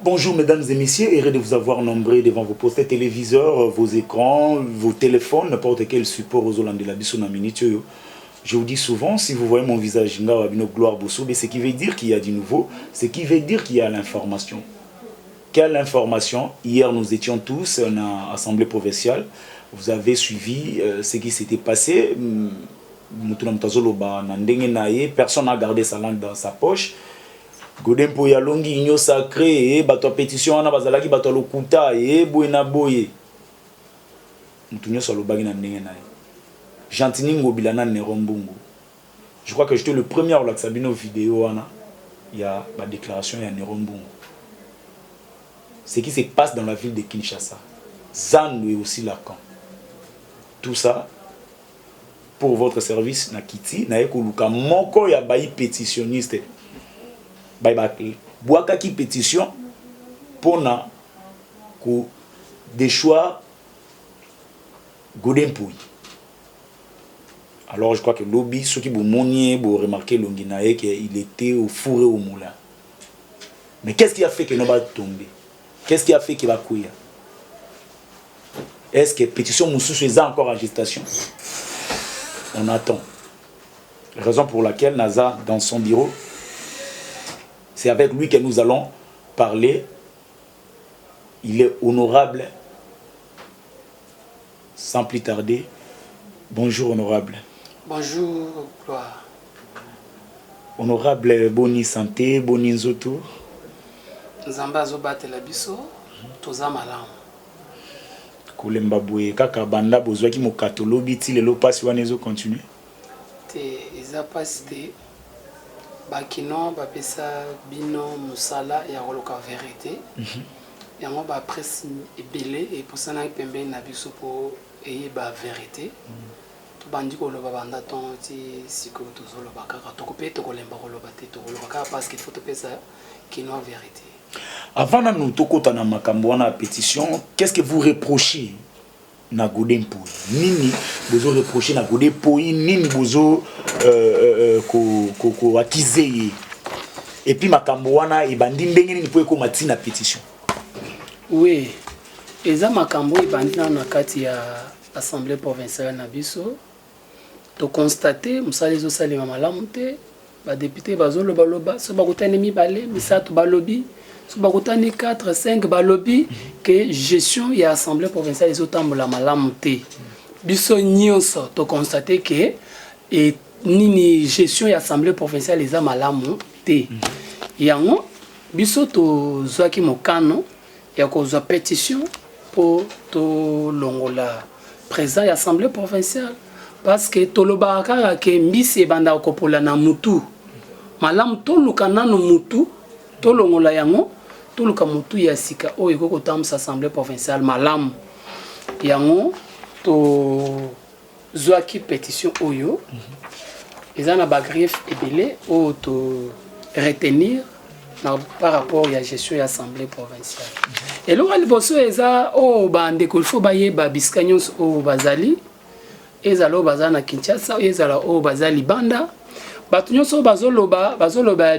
Bonjour mesdames et messieurs, heureux de vous avoir nombreux devant vos postes téléviseurs, vos écrans, vos téléphones, n'importe quel support aux Hollandais de la minute. Je vous dis souvent, si vous voyez mon visage, gloire ce qui veut dire qu'il y a du nouveau, ce qui veut dire qu'il y a l'information. Quelle information? Hier nous étions tous en assemblée provinciale, vous avez suivi ce qui s'était passé. Personne n'a gardé sa langue dans sa poche. Godem po ya longi inyo sacré et bato pétition wana bazalaki bato lokuta et boyena boye mutunyo solo bagi na ndenge na Gentini ngobilana nerombungu. Je crois que j'étais le premier à l'axabino vidéo wana il y a la déclaration ya nerombungu. Ce qui se passe dans la ville de Kinshasa, Zandu et aussi Lacan. Tout ça pour votre service na kiti na ekoluka moko ya bayi pétitionniste. Boaka qui pétition pour des choix Godem Pouy. Alors je crois que lobby, ceux qui vous moniez, vous remarquez Longinae qu'il était au four et au moulin. Mais qu'est-ce qui a fait qu'il n'a pas tombé? Qu'est-ce qui a fait qu'il va courir? Est-ce que pétition Moussou est encore en gestation? On attend. Raison pour laquelle Naza, dans son bureau, c'est avec lui que nous allons parler. Il est honorable. Sans plus tarder, bonjour honorable. Bonjour, gloire. Honorable, boni santé, boni nzoto. Nzamba zobate la biso, toza malamu. Kolemba boye kaka banda bozwa ki mokatolobi ti lelo pasi wana ezo continuer. Te eza pasi te. Bakino bapesa bino musala ya koloka vérité. Yango ba presse ebele et pour ça na pembe na biso po eyeba vérité. To bandi ko loba banda ton ti siko to zoloba kaka to kopé to kolemba koloba te to koloba kaka parce qu'il faut te pesa kino vérité. Avant de nous tokota na makambo wana pétition, qu'est-ce que vous reprochez na Godem Pouy? Nini bozo reprocher na Godem Pouy, nini bozo ko akize? Et puis makambo wana ebandi ndenge nini po ekoma tina pétition? Oui, eza makambo ebandi na kati ya assemblée provinciale na biso. To constater musala ezo salema malamu te, ba député bazoloba loba, so bakutani mibale, misato balobi. Si vous avez 4, 5 balobi que gestion et assemblée provinciale les autres la malamuté. Biso nyonso to constater que et nini gestion et assemblée provinciale les a malamuté. Yango biso to zwaki mokano ya kozwa pétition pour to longola président et assemblée provinciale parce que to lobaka ke mbisi banda kopola na mutu. Malamu to lukana no mutu to longola yango tout le kamutu ya sika o eko kotam sa assemblée provinciale malam yango to zwaki pétition oyo ezana ba grief ebele o to retenir par rapport à la gestion de l'Assemblée provinciale. Et là, il y a des faut bailler Babiskanyos au Bazali, et zalo bazana Kinshasa, et zalo au Bazali Banda. Batunyo so bazoloba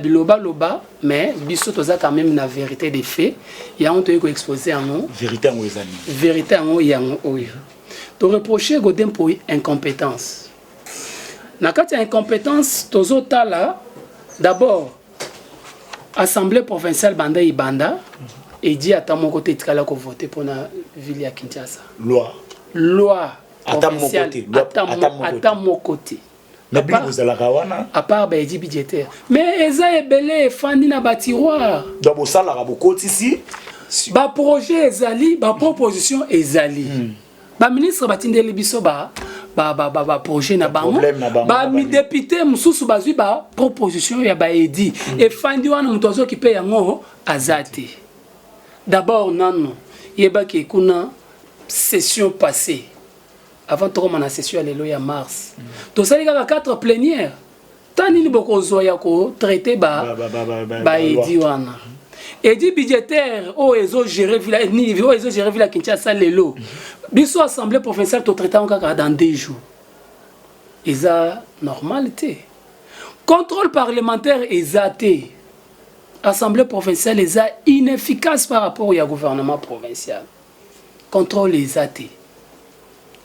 biloba, mais biso toza quand même la vérité des faits. Il y a un truc exposé en nous. Vérité en oezani. Vérité en nous, il y a un oyo. To reprocher Godem pour incompétence. Na kati incompétence tozo tala d'abord Assemblée provinciale Banda Ibanda et dit à mon côté de voter pour la ville à Kinshasa. Loi provinciale à mon côté. Mais vous allez à part budget budgétaire. Mais eza ebele fandi na batiroir. Donc au salaire beaucoup ici. Ba projet ezali, ba proposition ezali. Ba ministre batindeli biso ba projet na bango. Ba mi député mususu bazui ba proposition ya ba edi. Et fandi wana mutozo ki pe yango azate. D'abord non yeba ki kuna session passée. Avant de commencer la session à mars. Tout ça, il y a 4 plénières. Tant qu'il y a traité et dit budgétaire, ils géré la Kinshasa lelo. Biso assemblée provinciale to traité dans 2 jours. Ils a normalité. Contrôle parlementaire est athée. Assemblée provinciale est inefficace par rapport au gouvernement provincial. Contrôle les athées.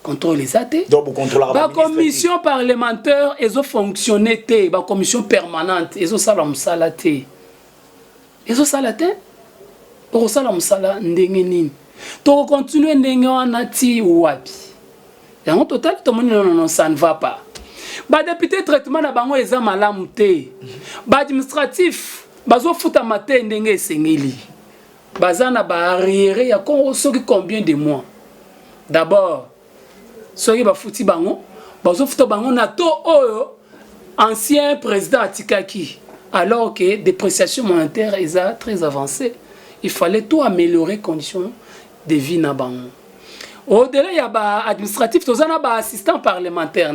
Contrôle les athées. Donc, vous contrôlez la commission parlementaire, ils ont fonctionné. La commission permanente, ils ont salaté. Ils ont salaté. Pour ça, la ndengeni. Tu continues ndenge wanati wapi. Et en total, tout le monde non, ça ne va pas. Ba député traitement na bango eza malamu te. Ba administratif bazo futa matin ndenge esengeli. Bazana ba arriéré ya soki combien de mois. D'abord, soki ba futi bango, bazo futa bango na to oyo ancien président atikaki. Alors que dépréciation monétaire est très avancée. Il fallait tout améliorer conditions de vie na bango. Au-delà, il y a administratif, il y a assistant parlementaire.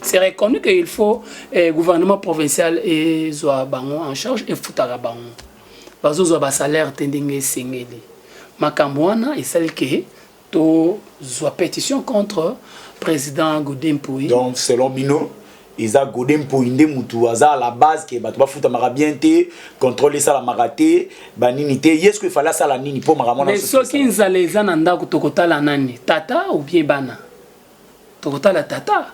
C'est reconnu qu'il faut le gouvernement provincial et en charge et foutara bango. Parce que le salaire tending sengeli. Makambouana est celle qui a pétition contre le président Godin Pouy. Donc, selon Bino, ils ont godé pour inde mutu à la base que batu ba futa marabiente contrôler ça la maraté baninité est-ce qu'il fallait ça la nini pour maramona mais ceux qui nzale za nanda kutokota la nani tata ou bien bana tokota la tata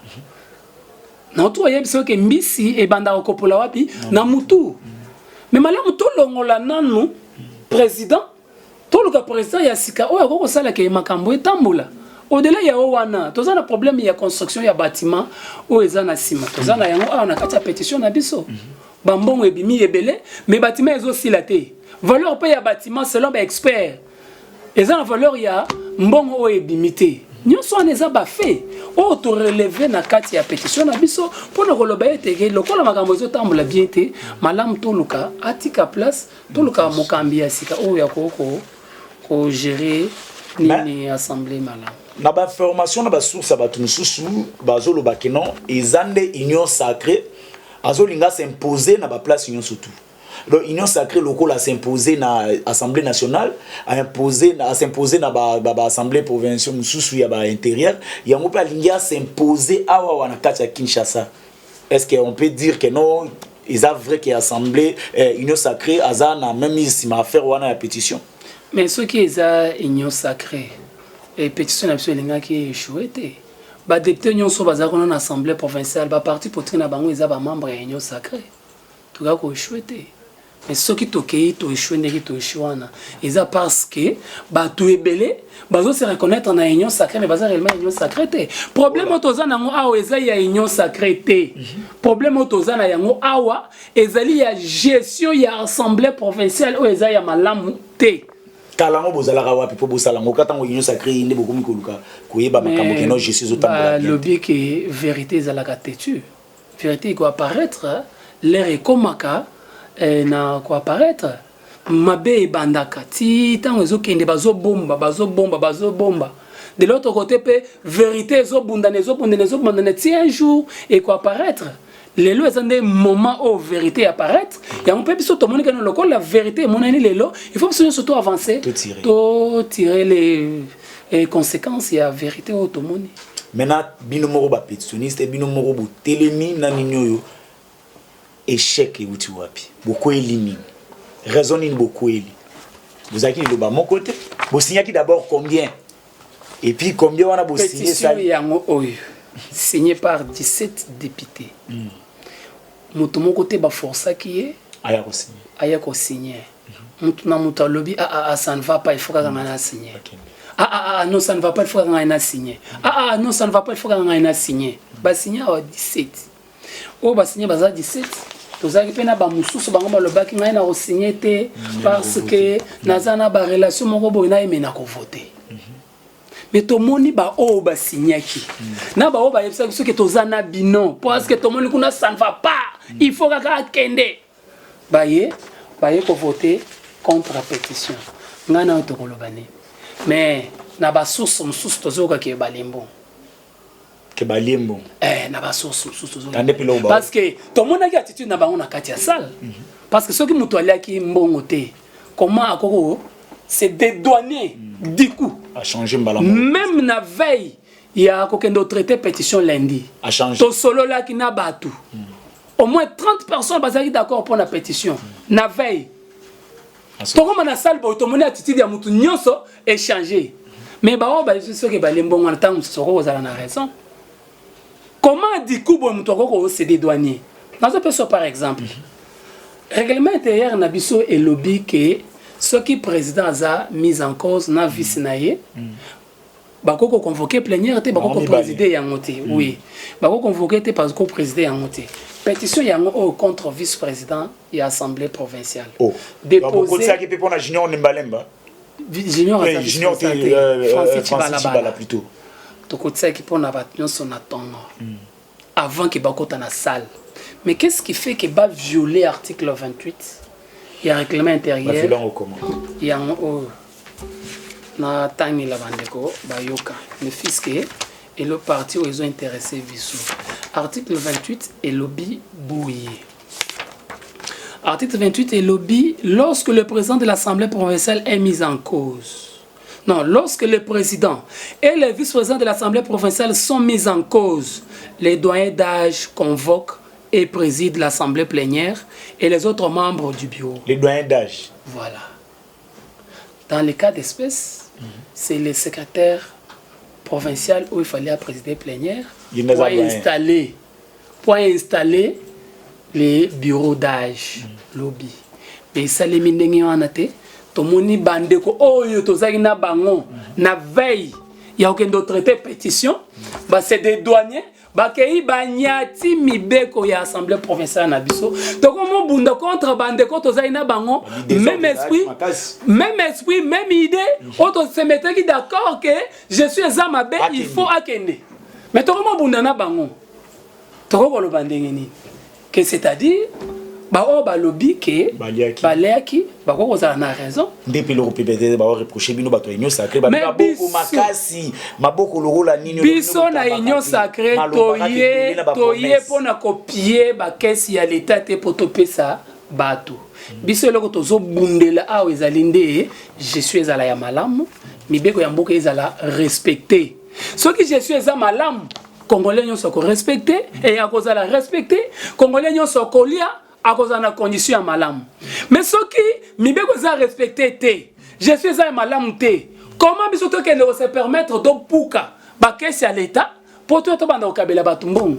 na to yeb ceux que mbisi e banda okopola wapi na mutu mais malamu to longola nanu président to le président ya sika o akoko sala ke makambo etambula. Au-delà, il y a un problème, il y a construction, il y a bâtiment, où il y a un ciment. Il y a une pétition, bambon et bimi et belé, mais bâtiment est aussi la thé. Valeur paye à bâtiment selon l'expert. Et ça, la valeur, il y a mbongo et bimité. Nous sommes des abafés. Ou tu relevé na kati ya pétition na biso pour nous relever tege lokola makambo zo tambola bien te malam to luka atika place to luka mokambi asika o ya ko gérer ni assemblée malam. Na ba formation na ba source ba tunsusu bazolo bakeno ezande union sacrée azolinga s'imposer na ba place union surtout. Donc union sacrée local a s'imposer na assemblée nationale a s'imposer na ba assemblée provinciale mususu ya ba intérieur ya ngope alinga s'imposer awa wana kati ya Kinshasa. Est-ce qu'on peut dire que non ils a vrai que assemblée union sacrée azana même ici ma faire wana ya pétition. Mais ce qui est à union sacrée et pétition absolument qui est échoué. Ba député ñon so bazako na assemblée provinciale ba parti politique na bango eza ba membre ya union sacrée. Tout cas ko échoué. Mais ce qui toqué to échoué ndeki to échouana eza parce que ba to ebelé bazo se reconnaître na union sacrée mais baza réellement union sacrée. Problème otoza na ngo awa eza ya union sacrée. Problème otoza na yango awa ezali ya gestion ya assemblée provinciale o eza ya malamu te. Kalango bozalaka wapi po bosalango katango union sacrée inde bokomi koluka koyeba makambo keno je suis autant le but que vérité ezalaka têtu vérité ko apparaître l'air est komaka na ko apparaître mabe bandaka ti tango ezokende bazobomba de l'autre côté pe vérité ezobundana ti un jour et ko apparaître. Les lois sont des moments où la vérité apparaît. Il y a un peu plus de monde qui est la vérité, il faut surtout avancer, tirer les conséquences et la vérité au monde. Maintenant, binomoro ba pétitionniste, binomoro bo télémi na ninyo échec et outi wapi. Beaucoup élimine. Raisonne beaucoup éli. Vous avez le bas mon côté. Vous signez d'abord combien? Et puis combien on a beau signer ça? Signé par 17 députés. Mon côté ba força qui est aya ko signer. Na muta lobby ça ne va pas il faut qu'on a signé. Non ça ne va pas il faut qu'on a signé. Non ça ne va pas il faut qu'on a signé. Ba signer à 17. O ba signer baza 17. Tozaki pena ba mususu bango ba lobaki ngai na ko signer te parce que nazana ba relation moko boy na yemena ko voter. Mais tout le monde ba o ba signaki na ba o ba yebisa que tozana binon parce que tout le monde kuna ça ne va pas il faut kaka kende ba ye ko voter contre la pétition ngana to kolobane mais na ba source mususu tozoka ke balembo na ba source mususu parce que tout le monde a attitude na bango na kati ya salle parce que ceux qui mutu aliaki mbongo te comment akoko c'est dédouané du coup a changé même la veille il y a aucun traité pétition lundi. A changé. To solo là qui n'a pas tout. Au moins 30 personnes sont d'accord pour la pétition. Na veille. To comme na salle bo to mona attitude ya mutu nyonso échanger. Mais bah ce que les bons en temps seront aux raison. Comment dit coup bon mutu ko c'est des douaniers. Dans un peu ça par exemple. Règlement intérieur na biso et lobby que ce qui président a mis en cause na vice naie. Bako convoqué plénière té bako présider yangoté. Oui. Bako convoqué té parce que présider yangoté. Pétition yango contre vice-président et assemblée provinciale. Oh. Déposé ça qui peut pour Junior Nimbalemba. Junior Francis Tibala plutôt. To côté qui pour na battion son attendre. Avant que bako ta na salle. Mais qu'est-ce qui fait que va violer l'article 28? Il y a un règlement intérieur. Il y a un na tangi la bandeko bayoka. Le fisc et le parti où ils ont intéressé Vissou. Article 28 est lobby bouillé. Article 28 est lobby lorsque le président de l'Assemblée provinciale est mis en cause. Non, lorsque le président et le vice-président de l'Assemblée provinciale sont mis en cause, les doyens d'âge convoquent et président l'Assemblée plénière et les autres membres du bureau. Les doyens d'âge. Voilà. Dans les cas d'espèce, c'est le secrétaire provincial où il fallait présider plénière pour installer les bureaux d'âge, lobby. Mais ça les mindengi en até, to moni bandeko oyo to zaki na bango na veille, il y a aucun d'autre traité pétition, bah c'est des douaniers. Bakei banyati mibeko ya assemblée provinciale na biso to comme bunda contre bandeko to zaina bango même esprit même idée auto se mettre qui d'accord que je suis Zamabe il faut akende mais to comme bunda na bango to ko lo bandengeni que c'est-à-dire ba o ba lobby que baliaki ba ko za na raison depuis le PPT ba reprocher bino ba to union sacré ba beaucoup makasi maboko lokola nini biso na union sacré toye pona copier ba kesi ya l'état te potopesa bato biso loko tozo bundela a ezali nde je suis ezala ya malamu mibeko ya mboka ezala respecter ce qui je suis ezala malamu congolais nyonso ko respecter et ya kozala respecter congolais nyonso ko lia à cause de la condition à malam. Mais ce qui mibeko za respecté té, je suis à malam té. Comment bisoto que ne se permettre de pouka ba kesi à l'état pour tout banda au kabela batumbon.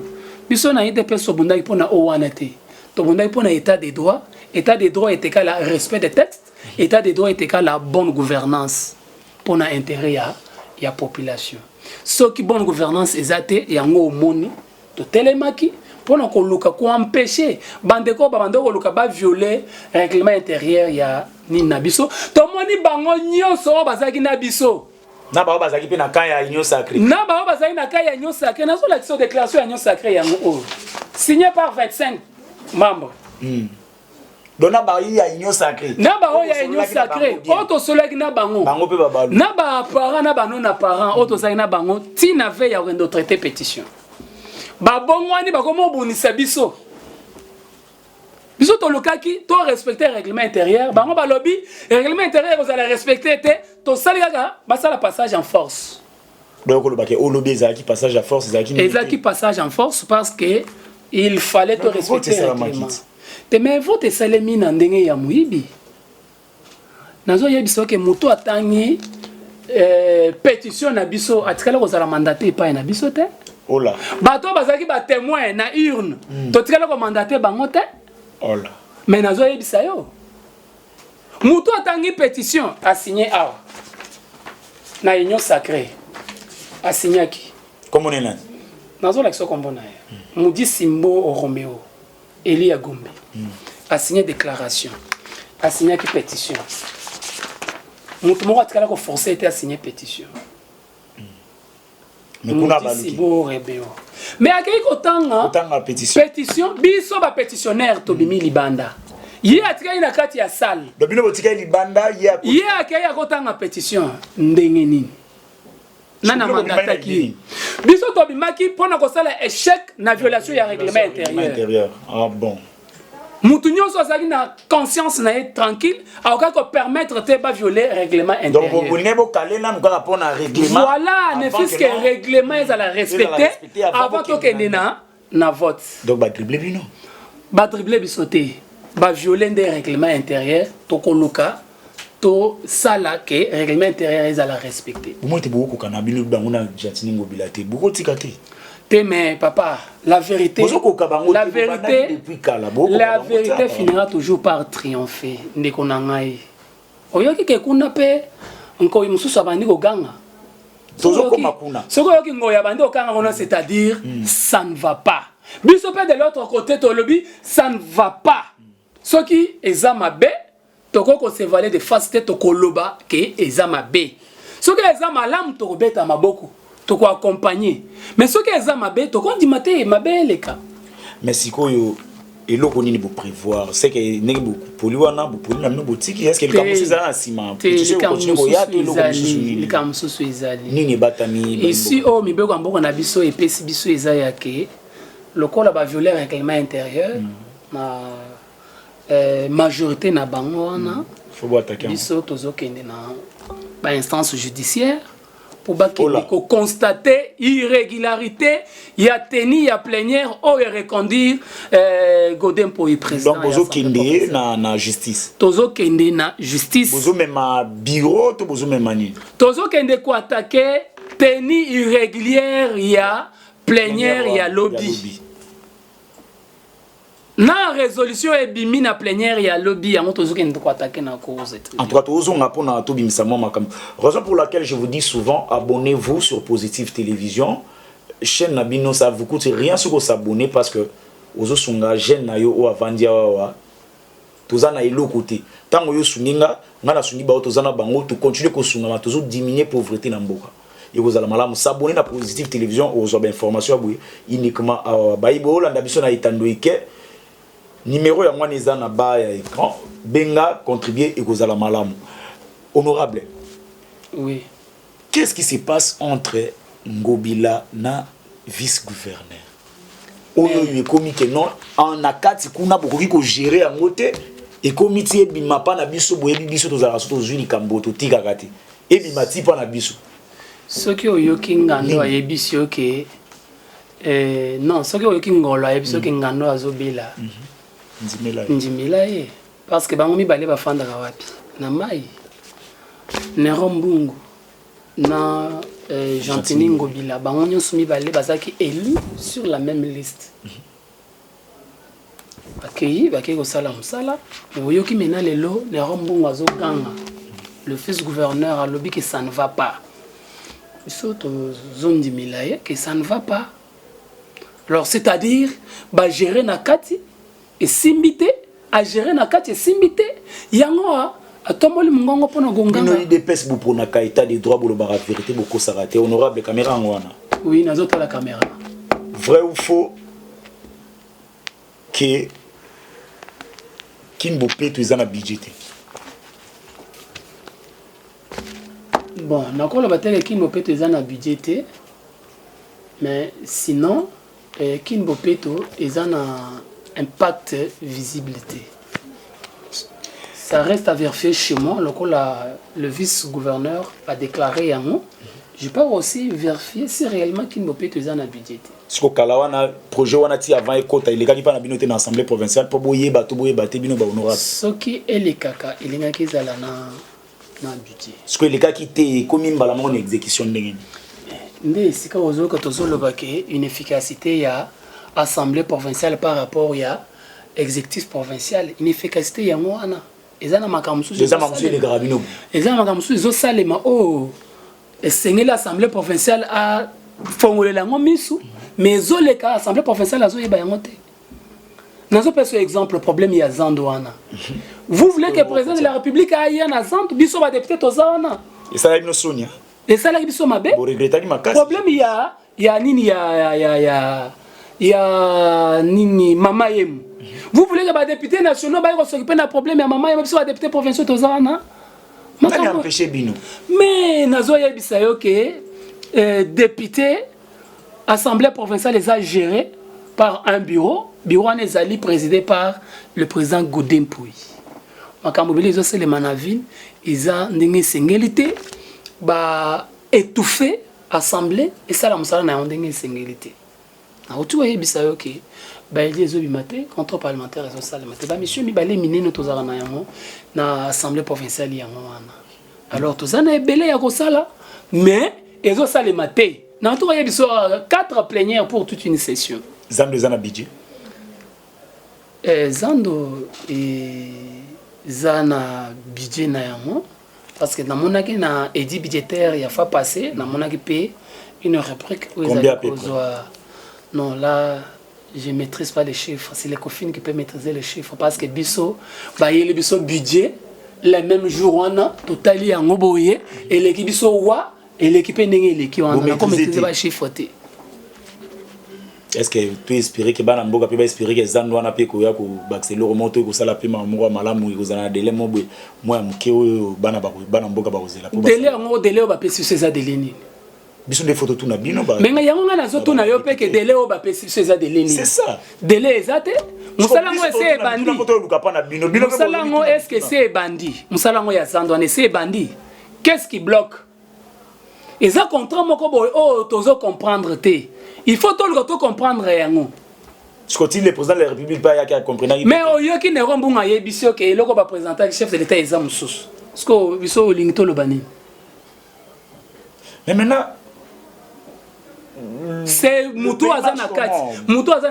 Biso na yete peso bunda ipona o wana té. To bunda ipona état des droits est égal à respect des textes, état des droits est égal à bonne gouvernance pour na intérêt à la population. Ce qui bonne gouvernance ezate yango moni to telemaki pour nous empêcher bandeko bandeko luka ba violer règlement intérieur ya ni nabiso to moni bango nyonso bazaki nabiso na ba bazaki pe na kan ya union sacré na ba bazaki na kan ya union sacré na so la déclaration ya union sacré ya ngo signé par 25 membres dona ba ya union sacré na ba ya union sacré auto solaki na bango pe babalu na ba parents na ba non parents auto zaki na bango ti na veille ya rendo traité pétition ba bongwani ba komo bunisa biso biso to lokaki to respecter règlement intérieur bango ba lobby règlement intérieur vous allez respecter to salika ba sala passage en force donc le baké au lobby ezaki passage en force ezaki passage en force parce que il fallait to respecter règlement te mais vote salemi na ndenge ya muibi nazo yebiso ke muto atangi pétition na biso atikala ko sala mandaté pa na biso te. Ola. Bato bazaki ba témoin na urne. To tikala ko mandaté bango te. Ola. Mais nazo yebisa yo. Muto atangi pétition a signé awa. Na union sacrée. A signé qui? Comment on est là? Nazo lakso kombona ya. Mudi Simbo Romeo. Elia Gombe. A signé déclaration. A signé qui pétition. Mutu moko atikala ko forcer était à signer pétition. Mais kuna baluki. Mais akei kotanga pétition biso ba pétitionnaire to bimi libanda. Ye atikali na kati ya salle. Do bino botika libanda ye akei akotanga pétition ndenge nini. Nana mandata ki. Biso to bimaki pona ko sala échec na violation ya règlement intérieur. Ah bon. mutu nyonso azali na conscience na ye tranquille akoka ko permettre te ba violer règlement intérieur. Donc vous n'avez pas calé là nous rapport na règlement. Voilà, ne fût-ce que règlement ils allaient respecter avant que kende na vote. Donc ba dribbler bino. Ba dribbler bisoté. Ba violer des règlements intérieurs to koluka to sala que règlement intérieur ils allaient respecter. Moi te beaucoup kana bino bangona jatini ngobilate. Beaucoup tikate. Mais papa, la vérité finira toujours par triompher. Ndekonangai. Oyoki ke kuna pe nko mususu abandi ko ganga. Tozo koma kuna. Soko yoki ngoya bandi okanga kona c'est-à-dire ça ne va pas. Biso pe de l'autre côté to lobi ça ne va pas. Soki ezama be toko ko se valer de face tête to koloba ke ezama be. Soki ezama lam to beta maboko. To ko accompagner mais ce que ça mabe to kon di maté mabe les cas mais sikoyo eloko nini bo prévoir c'est que ngi bo poliwana bo polina no botiki est-ce que le camus ça na sima tu sais continue ko ya to eloko mususu le camus mususu ezali nini batami ici o mibeko amboko na biso epesi biso ezaya ke lokola ba violer règlement intérieur na majorité na bango wana faut bo attaquer biso tozokende na ba instance judiciaire pour constater irrégularité, il y a tenu, il y a plénière, ou il reconduire Godin pour y président. Donc, vous avez na justice. Tozo kende na justice. Vous avez même bureau, vous avez même mani. Tozo kende ko attaquer tenu irrégulière, il y a plénière, il y a lobby. Na résolution et bimi na plénière ya lobby ya moto zuke ndiko attaquer na cause. En tout cas tozo ngapona to bimisa mama comme raison pour laquelle je vous dis souvent abonnez-vous sur Positive Télévision chaîne Nabino ça vous coûte rien sur s'abonner parce que ozo sunga jeune na yo o avandia wa toza na elo côté tango yo suninga ngana sungi ba toza na bango to continuer ko sunga tozo diminuer pauvreté na mboka et vous allez malamu s'abonner na Positive Télévision aux informations uniquement baibo la ndabiso na itandoike. Numéro ya mwana eza na ba ya écran benga contribuer et kozala malamu. Honorable. Oui. Qu'est-ce qui se passe entre Ngobila na vice-gouverneur? Oyo yekomi ke non en akati kuna bokoki ko gérer yango te et komiti ebima pa na biso boyebi biso tozala so tozuli kamboto tika kati. Ebima ti pa na biso. Soki oyoki ngando ayebisi oke non soki oyoki ngolo ayebisi oke ngando azobela. Njimila ye parce que bango mibale bafandaka wapi na mai Nero Mbungu na Gentini Ngobila bango nyonso mibale bazaki élu sur la même liste bakei kosala mosala oyoki mena lelo Nero Mbungu azoganga le fils gouverneur alobi que ça ne va pas biso tozondimila ye que ça ne va pas alors c'est-à-dire gérer na kati et simbité à gérer na kati simbité yango a tomboli mungongo pona gonganga ni dépêche bu pona ka état de droit bolo bara vérité boko sarate honorable caméra ngwana oui nazota la caméra vrai ou faux que King Bopé tu na budget bon nakola batele King Bopé tu na budget mais sinon King Bopé tu na impact visibilité. Ça reste à vérifier chez moi. Le vice-gouverneur a déclaré un mot. Je peux aussi vérifier si réellement qu'il me peut être un budget. Ce que Kalawana projet wana ti avant ekota il est pas na binoté dans l'assemblée provinciale pour boyer bato bino ba honorable. Ce qui est le kaka il est qui zala na budget. Ce que les gars qui té comme mbala mon exécution ndenge. Ndé sika ozo ko tozolo baké une efficacité ya assemblée provinciale par rapport à exécutif provincial une efficacité ya mwana ezana makamsu les garabino ezana makamsu zo salema oh esengeli assemblée provinciale a fongolela ngo misu mais zo le ka assemblée provinciale azo yeba yango te nazo peso exemple problème ya Zando wana vous voulez que le président de la République aille na Zando biso ba député tozawana et ça la Sonia et ça la biso mabe problème ya nini il y a Nini Mama Yem. Vous voulez que les députés nationaux s'occupent d'un problème à Mama Yem, même si les députés provinciaux sont là. Mais Nazo Yabisayo que député, assemblée provinciale les a gérés par un bureau est présidé par le président Godin Pouy. Makambo bele zo sele manavine iza ndenge sengélité ba étouffer assemblée et ça la musala na ndenge sengélité. Na otu wa yebisa yo ke ba eli zo bimate contre parlementaire zo sala mate ba monsieur mi balé miné no tozala na yango na assemblée provinciale yango wana. Alors tozana ebele ya ko sala mais ezo sala mate. Na otu wa yebiso 4 plénières pour toute une session. Zando zana budget. Zando zana budget na yango parce que na monaki na édit budgétaire il a fait passer na monaki paye une rubrique où ils non là je maîtrise pas les chiffres, c'est les cofines qui peuvent maîtriser les chiffres parce que biso ba yele biso budget le même jour on a totali yango boye et l'équipe biso wa et l'équipe ndenge l'équipe on a comme maîtriser ba chiffre té. Est-ce que tu espérais que bana mboka pe ba espérer que zando wana pe ko ya ko baxer le remonter ko sala pe mamoro malamu ko zana délai mobwe moi muke o bana mboka ba kozela po délai ngo délai ba pe sur ces délai ni biso des photos tout na bino ba mais yango nga na zo to na yo pe que délai o ba pe sur ces délai ni c'est ça délai ezate musala ngo c'est bandi bino musala ngo est-ce que c'est bandi musala ngo ya zando ne c'est bandi qu'est-ce qui bloque eza contrat moko boy oh tozo comprendre té. Il faut tout le comprendre yango. Je continue le président de la République pas ya comprendre. Mais oyo ki ne rombunga yebisio ke eloko ba présenter le chef de l'État exam sous. Parce que biso lingito lo bani. Mais maintenant c'est mutu azana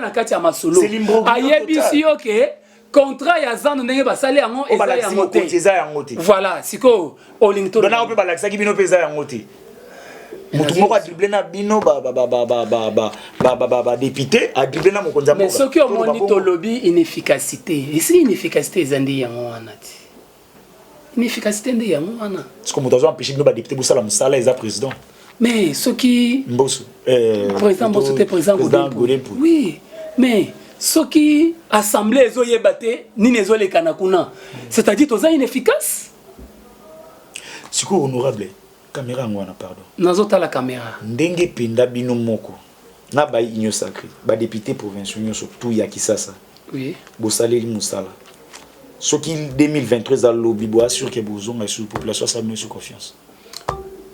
kati ya masolo. Ayebisio ke contrat ya zando ndenge basali yango eza yango te. Voilà, siko o lingito. Dona ko ba lakisa ki bino pesa yango te. Mutu moko a dribblé na bino député a dribblé na mokonza moko. Mais ce qui au monito lobby inefficacité. Et c'est inefficacité ezandi yango wana ti. Inefficacité ndi yango wana. Est-ce que mutu a empêché bino ba député busala musala eza président? Mais ce qui Mbosso président Mbosso te président Godin. Oui, mais ce qui assemblée ezo yebate ni nezo le kanakuna. C'est-à-dire toza inefficace. Siko honorable. Caméra ngwana pardon. Nazota la caméra. Ndenge pinda bino moko. Na ba union sacrée, ba député provinciaux nyonso tout ya kisasa. Oui. Bosaleli musala. Soki 2023 za lobby bo assure que bozonga sur population ça met sur confiance.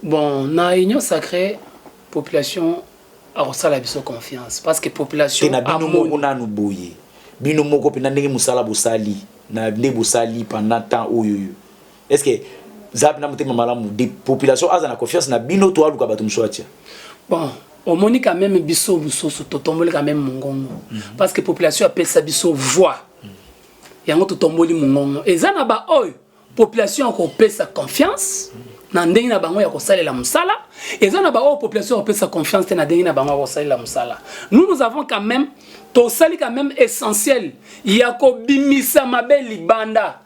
Bon, na union sacrée population a resala biso confiance parce que population a bino moko na nu boye. Bino moko pinda ndenge musala bosali na ndenge bosali pendant temps oyo. Est-ce que Zap na mutema malamu des populations azana confiance na bino to aluka batum soatia. Bon, au moni quand même biso busoso totomboli quand même mongongo parce que population appelle ça biso voix. Yango totomboli mongongo. Ezana ba oy population ko pesa confiance na ndenge na bango ya kosalela musala. Ezana ba oy population ko pesa confiance na ndenge na bango ya kosalela musala. Nous avons quand même to sali quand même essentiel ya ko bimisa mabeli banda.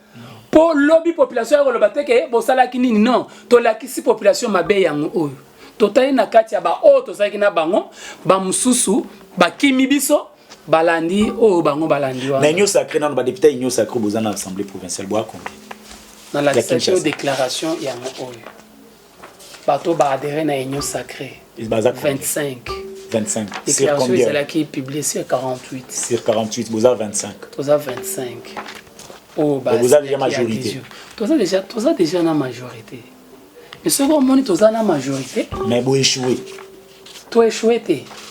Pour lobby population ya kolobate ke bosala kinini non to la kisi population mabe yango oyo totali na kati ya ba o to saki na bango ba mususu ba kimi biso balandi o bango balandi wa na union sacrée na ba député union sacrée bozana assemblée provinciale boa combien dans la déclaration yango oyo bato ba adhérer na union sacrée 25 déclaration c'est là qui publiée sur 48 sur 48 boza 25 toza 25. Oh, bah, vous avez la majorité. Toi déjà la majorité. Mais ce qu'on monite, toi la majorité. Mais vous échouez. Toi échoué,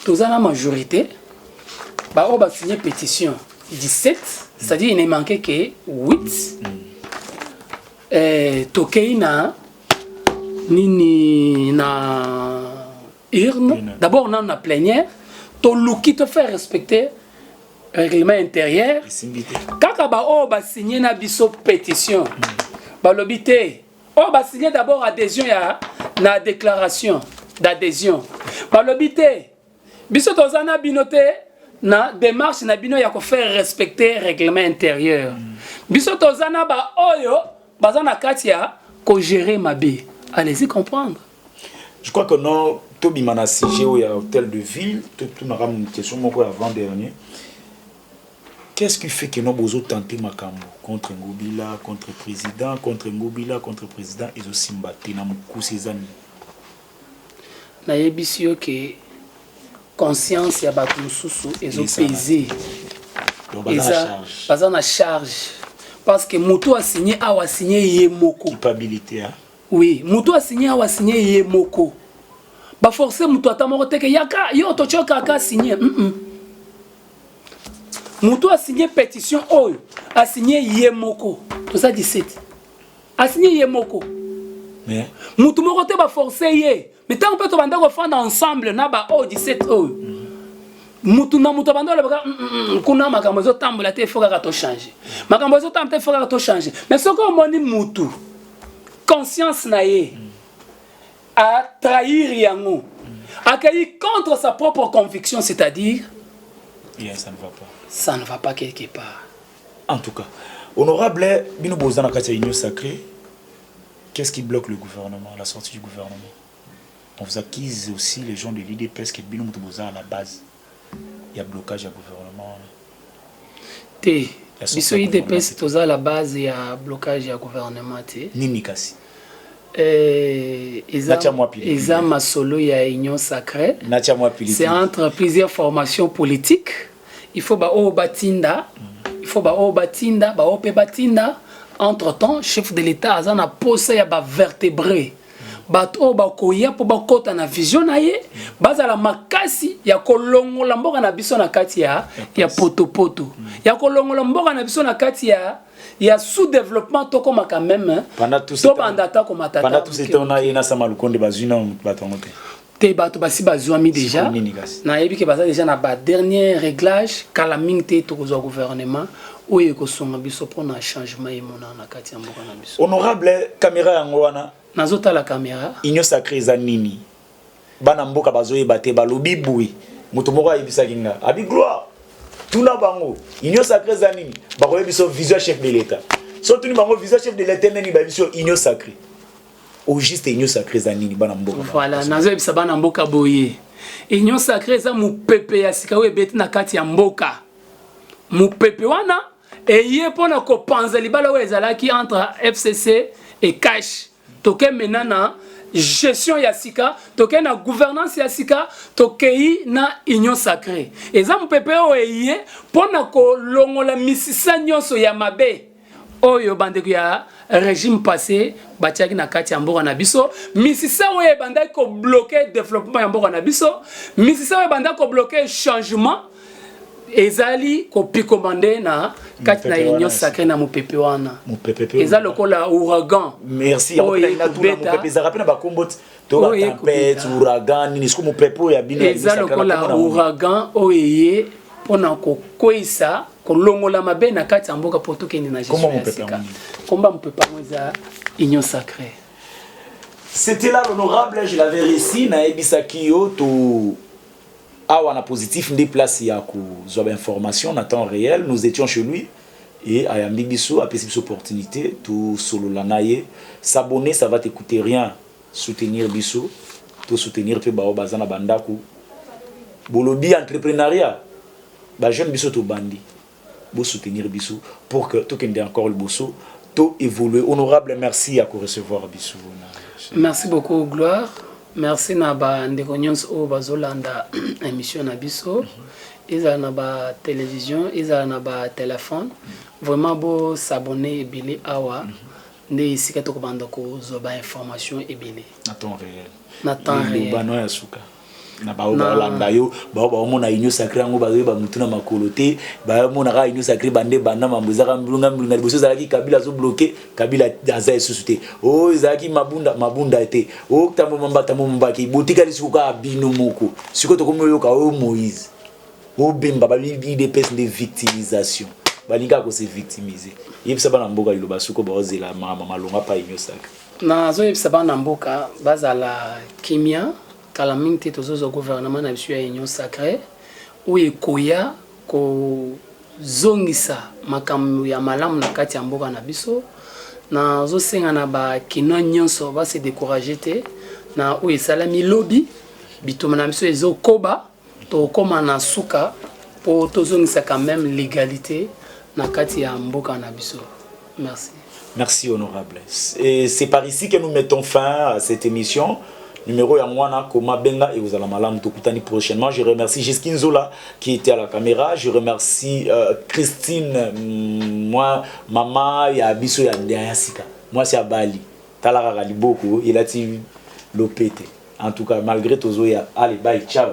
toi la majorité. Bah, on va signer pétition 17, c'est-à-dire il ne manquait que 8. Tokeina nini na urne. D'abord on a une plénière. Ton look qui te fait respecter. Règlement intérieur. Kaka ba o ba signé na biso pétition. Ba lobité. O ba signé d'abord adhésion ya na déclaration d'adhésion. Ba lobité. Biso tozana binoté na démarche na bino ya ko faire respecter règlement intérieur. Biso tozana ba oyo bazana katia ko gérer mabe. Allez-y comprendre. Je crois que non Tobi mana siégé au hôtel de ville, tout na une question moko avant dernier. Qu'est-ce qui fait que nous avons tenté Makambo contre Ngobila, contre le président, contre Ngobila, contre le président et aussi mbatté dans ces années? Na yebisio que conscience ya bato mosusu ezopese baza na charge parce que moto asigné awa signé ye moko culpabilité hein? Oui moto asigné awa signé ye moko ba forcer moto ata moko teke yaka yo to choka ka signé moto asigné pétition oyo asigné ye moko to ça 17 asigné ye moko mais moto moko te ba forcer ye mais tant que to banda ko fanda ensemble na ba o 17 oyo mutu na mutu bando le baka kuna makambo zo tambola te foka ka to changer makambo zo tambola te foka ka to changer mais ce que moni mutu conscience na ye a trahir yango accueillir contre sa propre conviction, c'est-à-dire ça ne va pas quelque part. En tout cas, honorable Bino Bozana Katia Union Sacrée, qu'est-ce qui bloque le gouvernement, la sortie du gouvernement? On vous accuse aussi les gens de l'IDPS que Bino Bozana à la base. Il y a blocage du gouvernement. Biso IDPS toza à la base, il y a blocage du gouvernement. Nini kasi. Eza masolo ya Union Sacrée. C'est entre plusieurs formations politiques. Il faut ba o batinda, il faut ba o batinda, ba o pe batinda. Entre-temps, chef de l'État azana posé ya ba vertébré. Bato ba koya po ba kota na vision na ye, baza la makasi ya kolongola mboka na biso na kati ya poto poto. Ya kolongola mboka na biso na kati ya sous-développement to comme quand même pendant tout ce temps on a ina sama lukonde bazuna batongote te bato basi bazwami déjà na yebi ke baza déjà na ba dernier réglage kala mingte to ko gouvernement oyo ko songa biso pona changement yemona na kati ya mboka na biso. Honorable caméra yango wana nazota la caméra Union Sacrée za nini bana mboka bazoyeba te balobi bui mutu moko ayebisa kinga abi gloire tuna bango Union Sacrée za nini bakoye biso vision chef de l'État surtout ni bango vision chef de l'État neni ba biso Union Sacrée au juste Union Sacrée za nini bana mboka voilà nazoyebisa bana mboka boye Union Sacrée za mupepe ya sikawe beti na kati ya mboka mupepe wana eye pona ko panza libala we ezalaki entre FCC et cash toke menana gestion ya sika toke na gouvernance ya sika tokei na Union Sacrée eza mpepe oye pona ko longola misisa nyonso ya mabe oyo bandeko ya régime passé batiaki na kati ya mboka na biso misisa oyo bandaki ko bloquer développement ya mboka na biso misisa oyo bandaki ko bloquer changement ezali ko pikomande na kati na Union Sacrée na mupepe wana eza lokola ouragan. Merci na tuna mupepe za rapena ba kombo to ba tempête ouragan ni siko mupepe ya bino eza lokola ouragan oyeye pona ko koisa ko longola mabe na kati ya mboka poto kende na gestion ya sika komba mupepe mweza Union Sacrée. C'était là l'honorable, je l'avais réussi na ebisaki yo to awana positif ndi place ya kuzoba information en temps réel. Nous étions chez lui et à Yambibiso a pris cette opportunité tout solo lanaye s'abonner, ça va te coûter rien. Soutenir biso, tout soutenir pe ba bazana bandaku bolobi entrepreneuriat ba jeune biso to bandi bo soutenir biso pour que tout kende encore le bosso to évoluer. Honorable, merci à recevoir biso. Merci beaucoup Gloire. Merci na ba ndeko nyonso o bazolanda émission na biso eza na ba télévision eza na ba téléphone vraiment beau s'abonner ebele awa nde isika to kobanda ko zoba information ebele na temps réel na temps réel bano ya suka na ba olanda yo ba mona Union Sacrée ngo bazo ba mutuna makolote ba mona ka Union Sacrée bande banda mambuza ka mbulunga mbulunga liboso zalaki kabila zo bloquer kabila aza esusute o zalaki mabunda te o tambo mamba ki botika lisuka bino moko siko to komo yoka o Moïse o bemba ba des personnes de victimisation balinga ko se victimiser yebisa bana mboka liloba suko ba ozela mama malonga pa Union Sacrée na zo yebisa bana mboka bazala kimia kala mingte tozozo gouvernement na biso ya Union Sacrée oyo ekoya ko zongisa makambo ya malamu na kati ya mboka na biso na zo senga na ba kino nyonso ba se décourager te na oyo salami lobby bitoma na biso ezo koba to koma na suka po tozongisa quand même l'égalité na kati ya mboka na biso. Merci. Merci honorable. Et c'est par ici que nous mettons fin à cette émission. numéro ya mwana koma benga et vous allez malamu tokutani prochainement. Je remercie Jeskin Zola qui était à la caméra. Je remercie Christine, moi maman ya biso ya Ndiasika. Moi c'est à Bali. Talara Galiboko, il a dit l'opété. En tout cas, malgré tout, allez, bye, ciao.